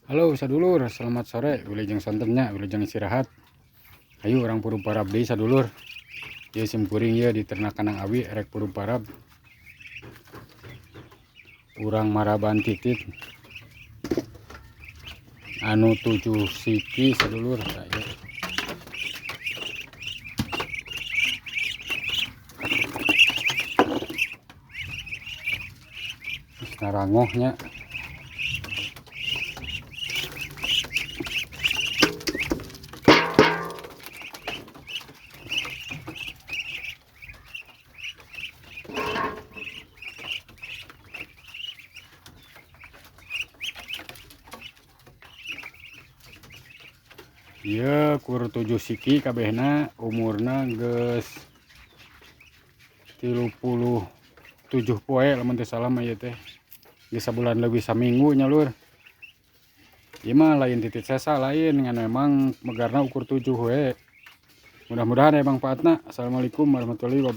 Halo sadulur, selamat sore. Wilujeng santennya, wilujeng istirahat. Ayo orang puru parab deui sadulur. Ieu simkuring ieu di ternak kanang awi rek puru parab. Urang maraban titit. Anu 7 siki sadulur. Saya. Narangohnya. Iya kur 7 siki kabehna umurna geus 37 poe lamun teu salah mah ieu teh. Geus sabulan lebih saminggu nya lur. Ieu mah lain titit sesa lain ngan memang megarna ukur 7 we. Mudah-mudahan ya manfaatna. Assalamualaikum warahmatullahi wabarakatuh.